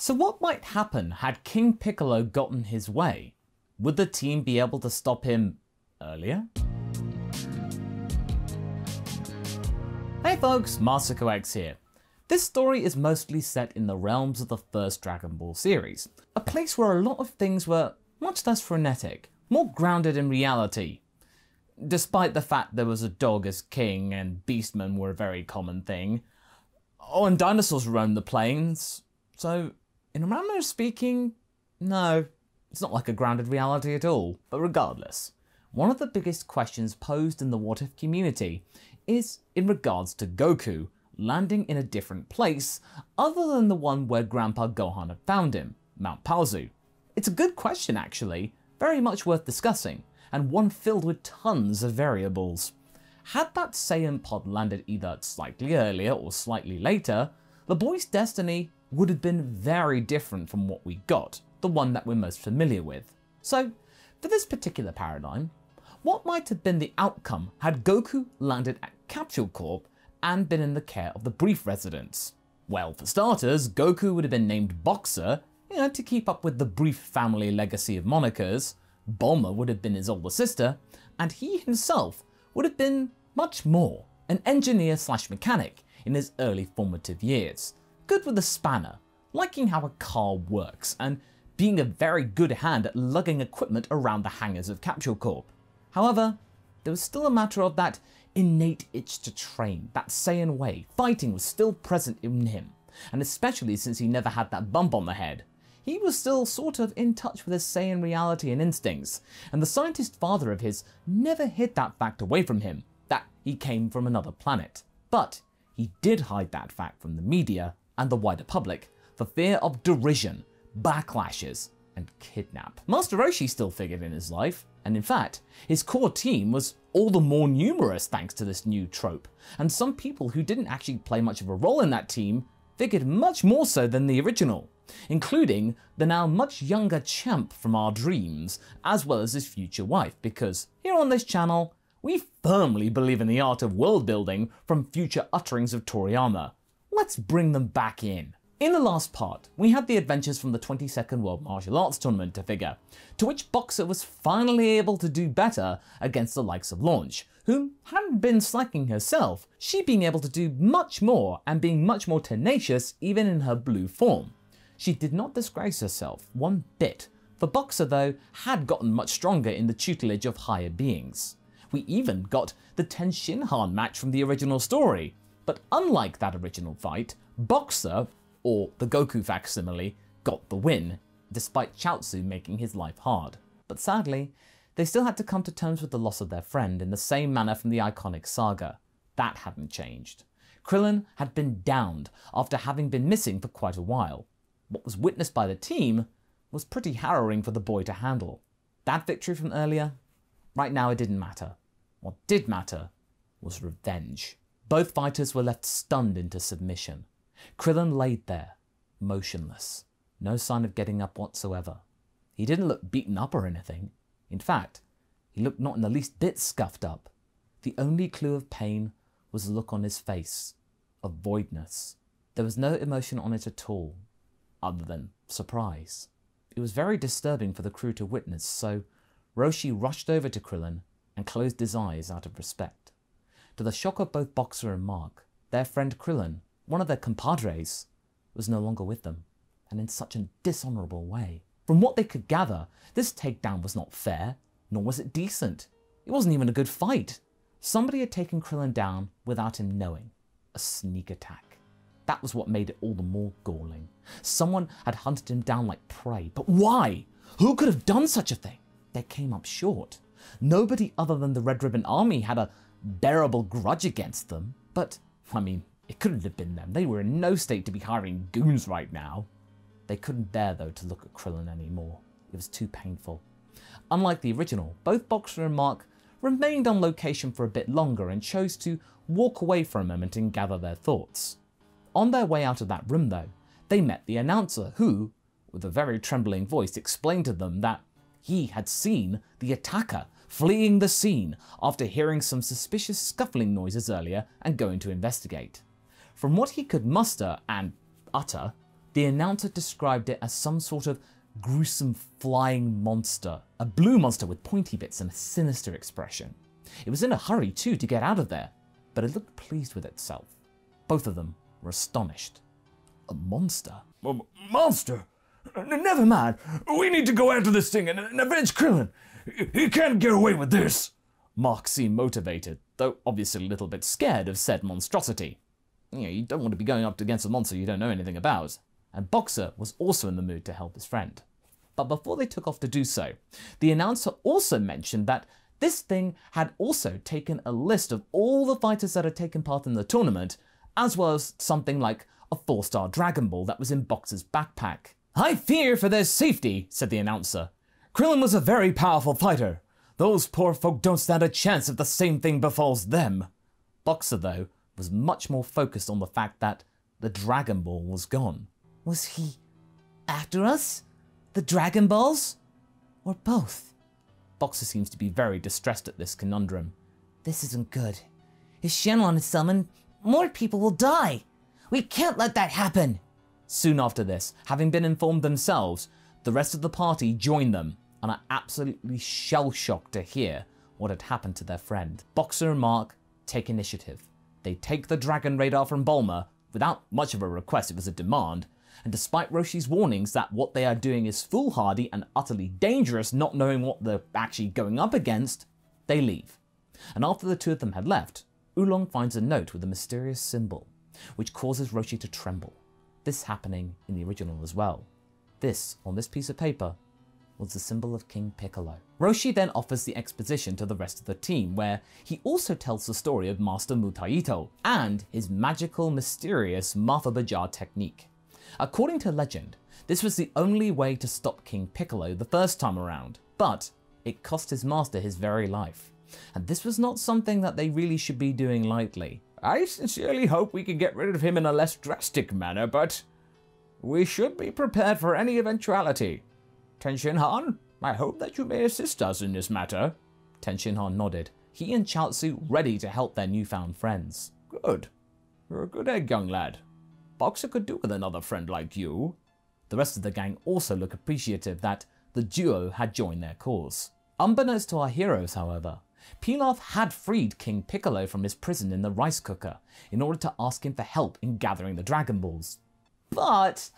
So what might happen had King Piccolo gotten his way? Would the team be able to stop him earlier? Hey folks, Masako X here. This story is mostly set in the realms of the first Dragon Ball series, a place where a lot of things were much less frenetic, more grounded in reality. Despite the fact there was a dog as king and beastmen were a very common thing. Oh, and dinosaurs roamed the plains. So, in a manner of speaking, no, it's not like a grounded reality at all. But regardless, one of the biggest questions posed in the What If community is in regards to Goku landing in a different place other than the one where Grandpa Gohan had found him, Mount Paozu. It's a good question actually, very much worth discussing, and one filled with tons of variables. Had that Saiyan pod landed either slightly earlier or slightly later, the boy's destiny would have been very different from what we got, the one that we're most familiar with. So, for this particular paradigm, what might have been the outcome had Goku landed at Capsule Corp and been in the care of the Brief residents? Well, for starters, Goku would have been named Boxer, to keep up with the Brief family legacy of monikers. Bulma would have been his older sister, and he himself would have been much more, an engineer/mechanic in his early formative years, good with a spanner, liking how a car works, and being a very good hand at lugging equipment around the hangars of Capsule Corp. However, there was still a matter of that innate itch to train, that Saiyan way. Fighting was still present in him, and especially since he never had that bump on the head, he was still sort of in touch with his Saiyan reality and instincts, and the scientist father of his never hid that fact away from him, that he came from another planet. But he did hide that fact from the media and the wider public for fear of derision, backlashes, and kidnap. Master Roshi still figured in his life, and in fact, his core team was all the more numerous thanks to this new trope, and some people who didn't actually play much of a role in that team figured much more so than the original, including the now much younger Champ from our dreams, as well as his future wife, because here on this channel, we firmly believe in the art of world building from future utterings of Toriyama. Let's bring them back in. In the last part, we had the adventures from the 22nd World Martial Arts Tournament to figure, to which Boxer was finally able to do better against the likes of Launch, whom hadn't been slacking herself, she being able to do much more and being much more tenacious even in her blue form. She did not disgrace herself one bit, for Boxer though had gotten much stronger in the tutelage of higher beings. We even got the Ten Shinhan match from the original story, but unlike that original fight, Boxer, or the Goku facsimile, got the win, despite Chaozu making his life hard. But sadly, they still had to come to terms with the loss of their friend in the same manner from the iconic saga. That hadn't changed. Krillin had been downed after having been missing for quite a while. What was witnessed by the team was pretty harrowing for the boy to handle. That victory from earlier? Right now it didn't matter. What did matter was revenge. Both fighters were left stunned into submission. Krillin laid there, motionless, no sign of getting up whatsoever. He didn't look beaten up or anything. In fact, he looked not in the least bit scuffed up. The only clue of pain was the look on his face, of voidness. There was no emotion on it at all, other than surprise. It was very disturbing for the crew to witness, so Roshi rushed over to Krillin and closed his eyes out of respect. To the shock of both Boxer and Mark, their friend Krillin, one of their compadres, was no longer with them, and in such a dishonourable way. From what they could gather, this takedown was not fair, nor was it decent. It wasn't even a good fight. Somebody had taken Krillin down without him knowing. A sneak attack. That was what made it all the more galling. Someone had hunted him down like prey. But why? Who could have done such a thing? They came up short. Nobody other than the Red Ribbon Army had a bearable grudge against them. But, I mean, it couldn't have been them. They were in no state to be hiring goons right now. They couldn't bear, though, to look at Krillin anymore. It was too painful. Unlike the original, both Boxer and Mark remained on location for a bit longer and chose to walk away for a moment and gather their thoughts. On their way out of that room, though, they met the announcer who, with a very trembling voice, explained to them that he had seen the attacker fleeing the scene after hearing some suspicious scuffling noises earlier and going to investigate. From what he could muster and utter, the announcer described it as some sort of gruesome flying monster, a blue monster with pointy bits and a sinister expression. It was in a hurry too to get out of there, but it looked pleased with itself. Both of them were astonished. A monster? Monster? Never mind. We need to go after this thing and avenge Krillin. He can't get away with this. Mark seemed motivated, though obviously a little bit scared of said monstrosity. You don't want to be going up against a monster you don't know anything about. And Boxer was also in the mood to help his friend. But before they took off to do so, the announcer also mentioned that this thing had also taken a list of all the fighters that had taken part in the tournament, as well as something like a 4-star Dragon Ball that was in Boxer's backpack. "I fear for their safety," said the announcer. "Krillin was a very powerful fighter. Those poor folk don't stand a chance if the same thing befalls them." Boxer, though, was much more focused on the fact that the Dragon Ball was gone. "Was he after us? The Dragon Balls? Or both?" Boxer seems to be very distressed at this conundrum. "This isn't good. If Shenlong is summoned, more people will die. We can't let that happen." Soon after this, having been informed themselves, the rest of the party joined them and are absolutely shell-shocked to hear what had happened to their friend. Boxer and Mark take initiative. They take the Dragon Radar from Bulma without much of a request, it was a demand, and despite Roshi's warnings that what they are doing is foolhardy and utterly dangerous, not knowing what they're actually going up against, they leave. And after the two of them had left, Oolong finds a note with a mysterious symbol, which causes Roshi to tremble. This happening in the original as well. This, on this piece of paper, was the symbol of King Piccolo. Roshi then offers the exposition to the rest of the team, where he also tells the story of Master Mutaito and his magical, mysterious Mafabajar technique. According to legend, this was the only way to stop King Piccolo the first time around, but it cost his master his very life. And this was not something that they really should be doing lightly. "I sincerely hope we can get rid of him in a less drastic manner, but we should be prepared for any eventuality. Tenshinhan, I hope that you may assist us in this matter." Tenshinhan nodded, he and Chaozu ready to help their newfound friends. "Good. You're a good egg, young lad. Boxer could do with another friend like you." The rest of the gang also look appreciative that the duo had joined their cause. Unbeknownst to our heroes, however, Pilaf had freed King Piccolo from his prison in the rice cooker in order to ask him for help in gathering the Dragon Balls. But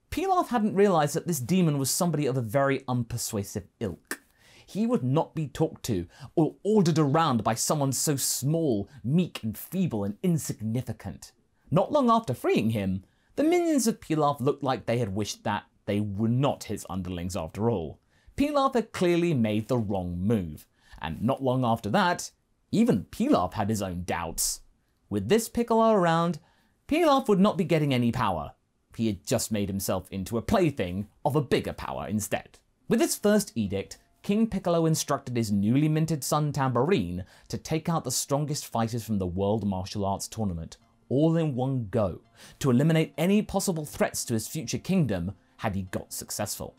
Pilaf hadn't realized that this demon was somebody of a very unpersuasive ilk. He would not be talked to or ordered around by someone so small, meek and feeble and insignificant. Not long after freeing him, the minions of Pilaf looked like they had wished that they were not his underlings after all. Pilaf had clearly made the wrong move, and not long after that, even Pilaf had his own doubts. With this Piccolo around, Pilaf would not be getting any power. He had just made himself into a plaything of a bigger power instead. With his first edict, King Piccolo instructed his newly minted son Tambourine to take out the strongest fighters from the World Martial Arts Tournament, all in one go, to eliminate any possible threats to his future kingdom had he got successful.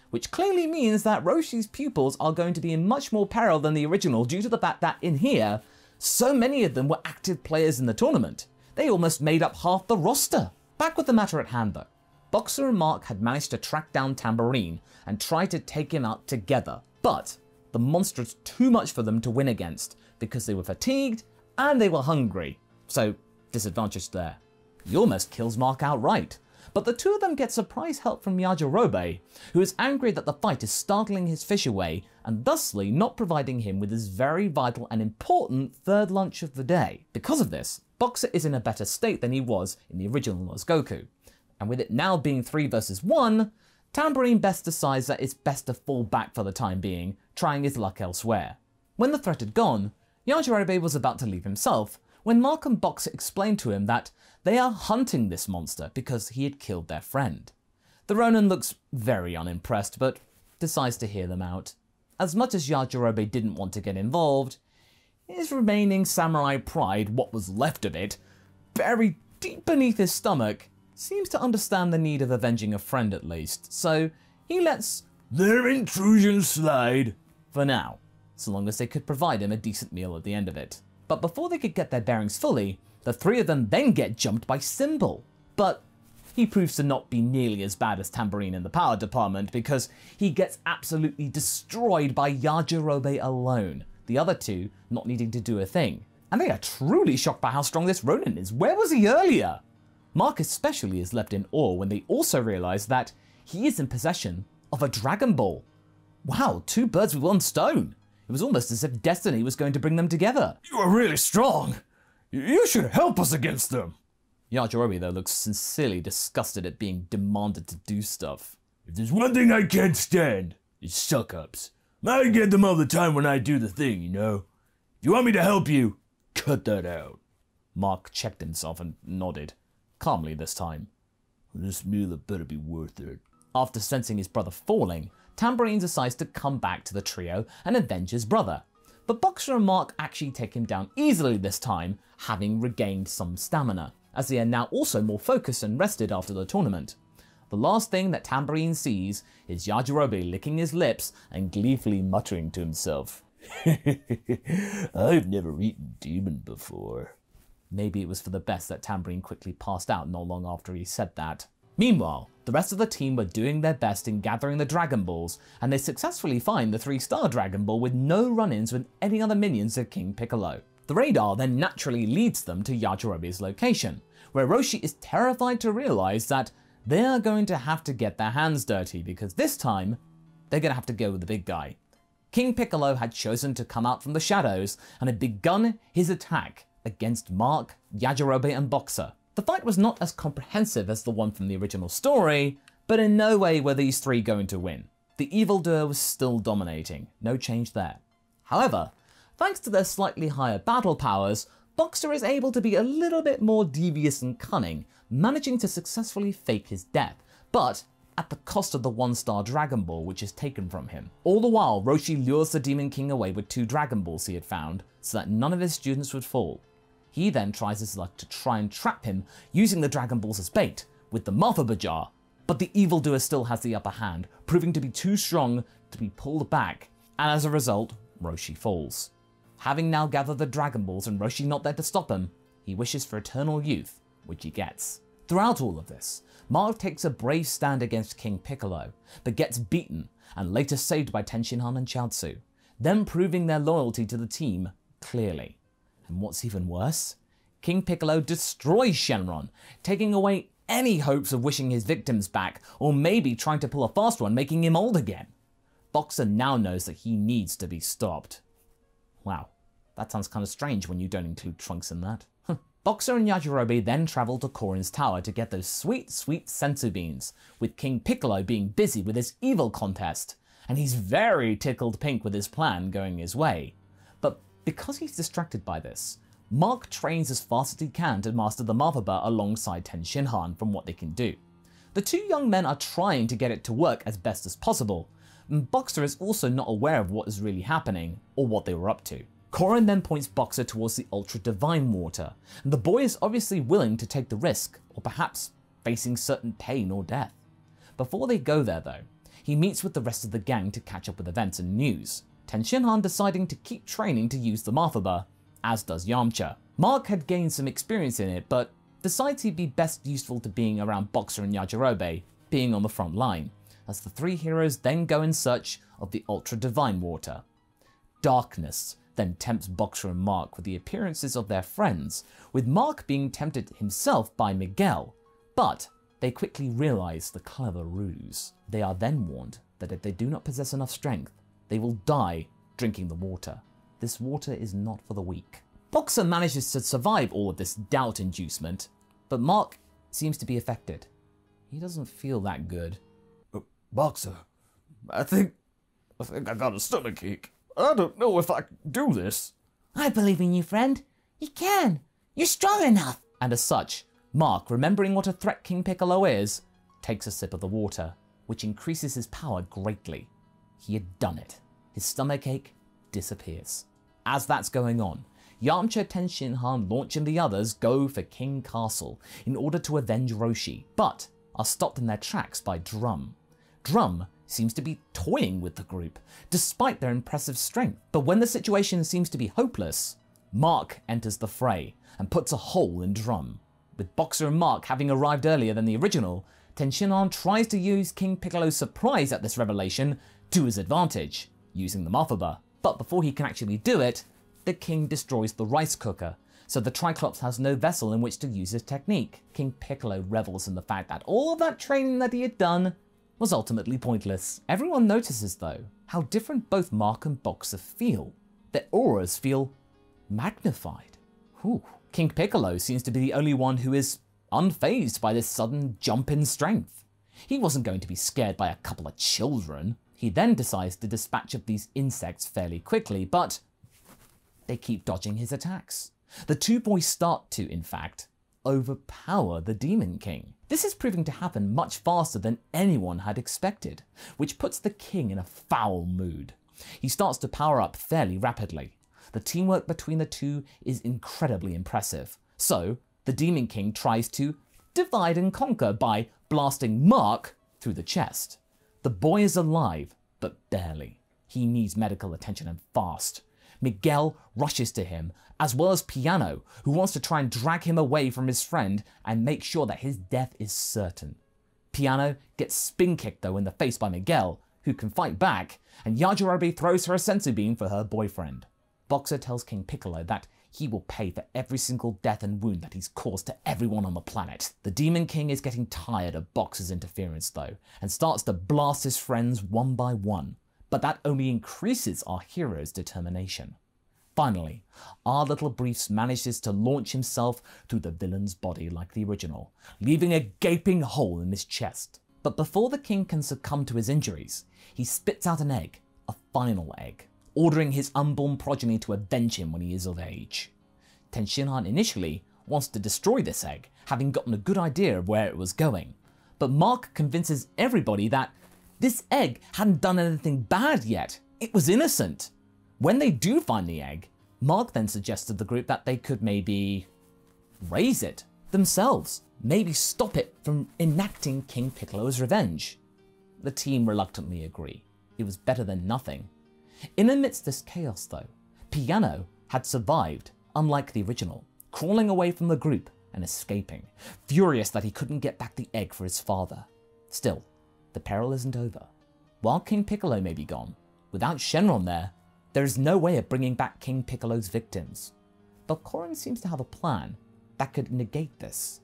Which clearly means that Roshi's pupils are going to be in much more peril than the original due to the fact that in here, so many of them were active players in the tournament. They almost made up half the roster. Back with the matter at hand though. Boxer and Mark had managed to track down Tambourine and try to take him out together, but the monster was too much for them to win against because they were fatigued and they were hungry, so disadvantage there. He almost kills Mark outright. But the two of them get surprise help from Yajirobe, who is angry that the fight is startling his fish away and thusly not providing him with his very vital and important third lunch of the day. Because of this, Boxer is in a better state than he was in the original as Goku. And with it now being 3 versus 1, Tambourine best decides that it's best to fall back for the time being, trying his luck elsewhere. When the threat had gone, Yajirobe was about to leave himself, when Mark and Boxer explained to him that they are hunting this monster because he had killed their friend. The Ronin looks very unimpressed, but decides to hear them out. As much as Yajirobe didn't want to get involved, his remaining samurai pride, what was left of it, buried deep beneath his stomach, seems to understand the need of avenging a friend at least, so he lets their intrusion slide for now, so long as they could provide him a decent meal at the end of it. But before they could get their bearings fully, the three of them then get jumped by Symbol. But he proves to not be nearly as bad as Tambourine in the power department because he gets absolutely destroyed by Yajirobe alone, the other two not needing to do a thing. And they are truly shocked by how strong this Ronin is. Where was he earlier? Mark especially is left in awe when they also realize that he is in possession of a Dragon Ball. Wow, 2 birds with 1 stone. It was almost as if destiny was going to bring them together. You are really strong. You should help us against them. Yajirobe, though, looks sincerely disgusted at being demanded to do stuff. If there's one thing I can't stand, it's suck-ups. I get them all the time when I do the thing, you know? If you want me to help you, cut that out. Mark checked himself and nodded, calmly this time. This meal had better be worth it. After sensing his brother falling, Tambourine decides to come back to the trio and avenge his brother. But Boxer and Mark actually take him down easily this time, having regained some stamina, as they are now also more focused and rested after the tournament. The last thing that Tambourine sees is Yajirobe licking his lips and gleefully muttering to himself. I've never eaten demon before. Maybe it was for the best that Tambourine quickly passed out not long after he said that. Meanwhile, the rest of the team were doing their best in gathering the Dragon Balls, and they successfully find the 3-star Dragon Ball with no run-ins with any other minions of King Piccolo. The radar then naturally leads them to Yajirobe's location, where Roshi is terrified to realize that they are going to have to get their hands dirty because this time, they're going to have to go with the big guy. King Piccolo had chosen to come out from the shadows and had begun his attack against Mark, Yajirobe and Boxer. The fight was not as comprehensive as the one from the original story, but in no way were these 3 going to win. The evildoer was still dominating, no change there. However, thanks to their slightly higher battle powers, Boxer is able to be a little bit more devious and cunning, managing to successfully fake his death, but at the cost of the 1-star Dragon Ball which is taken from him. All the while, Roshi lures the Demon King away with 2 Dragon Balls he had found, so that none of his students would fall. He then tries his luck to try and trap him using the Dragon Balls as bait, with the Mafaba jar, but the evildoer still has the upper hand, proving to be too strong to be pulled back, and as a result, Roshi falls. Having now gathered the Dragon Balls and Roshi not there to stop him, he wishes for eternal youth, which he gets. Throughout all of this, Mark takes a brave stand against King Piccolo, but gets beaten and later saved by Tenshinhan and Chaozu, them proving their loyalty to the team clearly. And what's even worse, King Piccolo destroys Shenron, taking away any hopes of wishing his victims back, or maybe trying to pull a fast one, making him old again. Boxer now knows that he needs to be stopped. Wow, that sounds kind of strange when you don't include Trunks in that. Boxer and Yajirobe then travel to Korin's tower to get those sweet, sweet senzu beans, with King Piccolo being busy with his evil contest, and he's very tickled pink with his plan going his way. But because he's distracted by this, Mark trains as fast as he can to master the Mafaba alongside Tenshinhan from what they can do. The 2 young men are trying to get it to work as best as possible, and Boxer is also not aware of what is really happening or what they were up to. Korin then points Boxer towards the Ultra Divine Water, and the boy is obviously willing to take the risk, or perhaps facing certain pain or death. Before they go there though, he meets with the rest of the gang to catch up with events and news, Tenshinhan deciding to keep training to use the Mafaba, as does Yamcha. Mark had gained some experience in it, but decides he'd be best useful to being around Boxer and Yajirobe, being on the front line, as the 3 heroes then go in search of the Ultra Divine Water. Darkness then tempts Boxer and Mark with the appearances of their friends, with Mark being tempted himself by Miguel, but they quickly realize the clever ruse. They are then warned that if they do not possess enough strength, they will die drinking the water. This water is not for the weak. Boxer manages to survive all of this doubt inducement, but Mark seems to be affected. He doesn't feel that good. Boxer, I think I got a stomachache. I don't know if I can do this. I believe in you, friend. You can. You're strong enough. And as such, Mark, remembering what a threat King Piccolo is, takes a sip of the water, which increases his power greatly. He had done it. His stomachache disappears. As that's going on, Yamcha, Tenshinhan, Launch and the others go for King Castle in order to avenge Roshi, but are stopped in their tracks by Drum. Drum seems to be toying with the group, despite their impressive strength. But when the situation seems to be hopeless, Mark enters the fray and puts a hole in Drum. With Boxer and Mark having arrived earlier than the original, Tenshinhan tries to use King Piccolo's surprise at this revelation to his advantage, using the Mafuba. But before he can actually do it, the king destroys the rice cooker, so the Triclops has no vessel in which to use his technique. King Piccolo revels in the fact that all of that training that he had done was ultimately pointless. Everyone notices, though, how different both Mark and Boxer feel. Their auras feel magnified. Whew. King Piccolo seems to be the only one who is unfazed by this sudden jump in strength. He wasn't going to be scared by a couple of children. He then decides to dispatch of these insects fairly quickly, but they keep dodging his attacks. The two boys start to, in fact, overpower the Demon King. This is proving to happen much faster than anyone had expected, which puts the king in a foul mood. He starts to power up fairly rapidly. The teamwork between the two is incredibly impressive. So, the Demon King tries to divide and conquer by blasting Mark through the chest. The boy is alive, but barely. He needs medical attention and fast. Miguel rushes to him, as well as Piano, who wants to try and drag him away from his friend and make sure that his death is certain. Piano gets spin-kicked though in the face by Miguel, who can fight back, and Yajirobe throws her a senzu bean for her boyfriend. Boxer tells King Piccolo that he will pay for every single death and wound that he's caused to everyone on the planet. The Demon King is getting tired of Boxer's interference though, and starts to blast his friends one by one. But that only increases our hero's determination. Finally, our little Briefs manages to launch himself through the villain's body like the original, leaving a gaping hole in his chest. But before the king can succumb to his injuries, he spits out an egg, a final egg, ordering his unborn progeny to avenge him when he is of age. Tenshinhan initially wants to destroy this egg, having gotten a good idea of where it was going, but Mark convinces everybody that this egg hadn't done anything bad yet. It was innocent. When they do find the egg, Mark then suggests to the group that they could maybe raise it themselves, maybe stop it from enacting King Piccolo's revenge. The team reluctantly agree. It was better than nothing. In amidst this chaos though, Piano had survived, unlike the original, crawling away from the group and escaping, furious that he couldn't get back the egg for his father. Still, the peril isn't over. While King Piccolo may be gone, without Shenron there is no way of bringing back King Piccolo's victims. But Korin seems to have a plan that could negate this.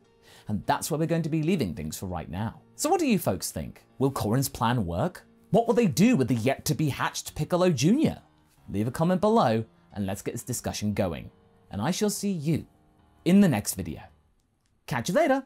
And that's where we're going to be leaving things for right now. So what do you folks think? Will Korin's plan work? What will they do with the yet-to-be-hatched Piccolo Jr.? Leave a comment below and let's get this discussion going. And I shall see you in the next video. Catch you later!